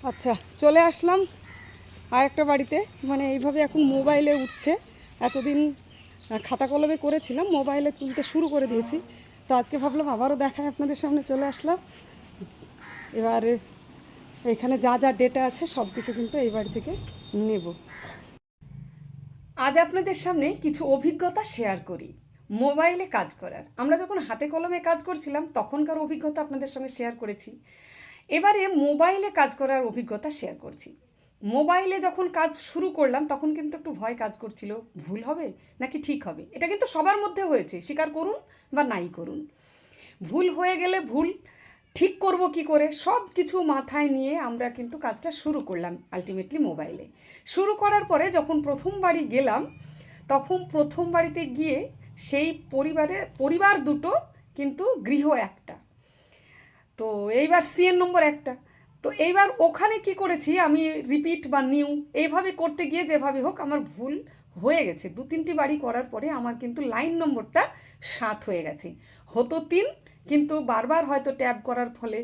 আচ্ছা, চলে আসলাম আর একটা বাড়িতে। মানে এইভাবে এখন মোবাইলে উঠছে। এতদিন খাতা কলমে করেছিলাম, মোবাইলে তুলতে শুরু করে দিয়েছি। তো আজকে ভাবলাম আবারও দেখায়, আপনাদের সামনে চলে আসলাম। এবার এখানে যা যা ডেটা আছে সব কিছু কিন্তু এই বাড়ি থেকে নেব। আজ আপনাদের সামনে কিছু অভিজ্ঞতা শেয়ার করি মোবাইলে কাজ করার। আমরা যখন হাতে কলমে কাজ করছিলাম তখনকার অভিজ্ঞতা আপনাদের সঙ্গে শেয়ার করেছি। এবারে মোবাইলে কাজ করার অভিজ্ঞতা শেয়ার করছি। মোবাইলে যখন কাজ শুরু করলাম তখন কিন্তু একটু ভয় কাজ করছিল, ভুল হবে নাকি ঠিক হবে। এটা কিন্তু সবার মধ্যে হয়েছে, স্বীকার করুন বা নাই করুন। ভুল হয়ে গেলে ভুল ঠিক করব কি করে, সব কিছু মাথায় নিয়ে আমরা কিন্তু কাজটা শুরু করলাম আলটিমেটলি মোবাইলে। শুরু করার পরে যখন প্রথম বাড়ি গেলাম, তখন প্রথম বাড়িতে গিয়ে সেই পরিবার দুটো কিন্তু গৃহ একটা। তো এইবার সিএন নম্বর একটা। তো এইবার ওখানে কি করেছি আমি, রিপিট বা নিউ এইভাবে করতে গিয়ে যেভাবে হোক আমার ভুল হয়ে গেছে। 2-3টি বাড়ি করার পরে আমার কিন্তু লাইন নম্বরটা 7 হয়ে গেছে। হতো 3, কিন্তু বারবার হয়তো ট্যাব করার ফলে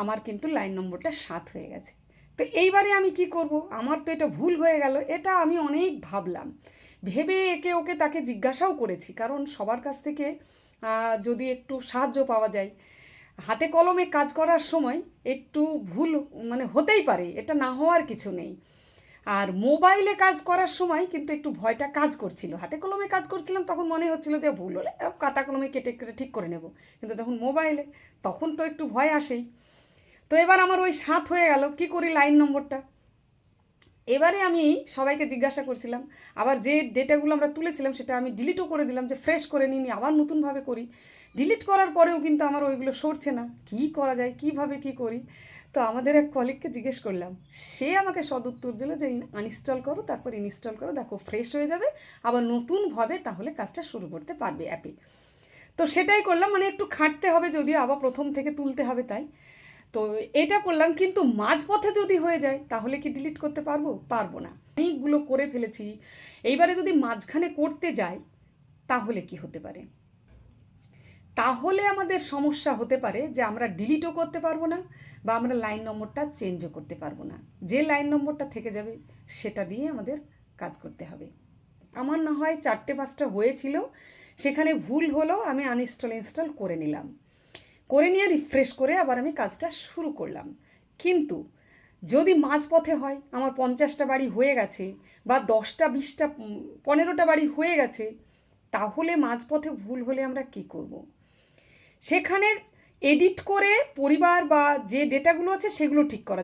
আমার কিন্তু লাইন নম্বরটা 7 হয়ে গেছে। তো এইবারে আমি কি করব, আমার তো এটা ভুল হয়ে গেল। এটা আমি অনেক ভাবলাম, ভেবে একে ওকে তাকে জিজ্ঞাসাও করেছি, কারণ সবার কাছ থেকে যদি একটু সাহায্য পাওয়া যায়। হাতে কলমে কাজ করার সময় একটু ভুল মানে হতেই পারে, এটা না হওয়ার কিছু নেই। আর মোবাইলে কাজ করার সময় কিন্তু একটু ভয়টা কাজ করছিল। হাতে কলমে কাজ করছিলাম তখন মনে হচ্ছিল যে ভুল হলে খাতা কলমে কেটে কেটে ঠিক করে নেব, কিন্তু যখন মোবাইলে তখন তো একটু ভয় আসেই। তো এবার আমার ওই 7 হয়ে গেল, কি করি লাইন নম্বরটা। এবারে আমি সবাইকে জিজ্ঞাসা করছিলাম, আবার যে ডেটাগুলো আমরা তুলেছিলাম সেটা আমি ডিলিটও করে দিলাম, যে ফ্রেশ করে নিই, আবার নতুনভাবে করি। ডিলিট করার পরেও কিন্তু আমার ওইগুলো সরছে না, কী করা যায়, কীভাবে কী করি। তো আমাদের এক কলিগকে জিজ্ঞেস করলাম, সে আমাকে সদুত্তর দিল যে আনইনস্টল করো, তারপর ইনস্টল করো, দেখো ফ্রেশ হয়ে যাবে, আবার নতুনভাবে তাহলে কাজটা শুরু করতে পারবে অ্যাপে। তো সেটাই করলাম, মানে একটু খাটতে হবে যদিও, আবার প্রথম থেকে তুলতে হবে তাই। তো এটা করলাম, কিন্তু মাঝপথে যদি হয়ে যায় তাহলে কি ডিলিট করতে পারবো? পারবো না। অনেকগুলো করে ফেলেছি, এইবারে যদি মাঝখানে করতে যাই তাহলে কি হতে পারে? তাহলে আমাদের সমস্যা হতে পারে যে আমরা ডিলিটও করতে পারবো না, বা আমরা লাইন নম্বরটা চেঞ্জও করতে পারবো না। যে লাইন নম্বরটা থেকে যাবে সেটা দিয়ে আমাদের কাজ করতে হবে। আমার না হয় 4-5টা হয়েছিল, সেখানে ভুল হলো, আমি ইনস্টল করে নিলাম। করে নিয়ে রিফ্রেশ করে আবার আমি কাজটা শুরু করলাম। কিন্তু যদি মাঝপথে হয়, আমার 50টা বাড়ি হয়ে গেছে, বা 10টা 20টা 15টা বাড়ি হয়ে গেছে, তাহলে মাঝপথে ভুল হলে আমরা কি করব? সেখানে এডিট করে পরিবার বা যে ডেটাগুলো আছে সেগুলো ঠিক করা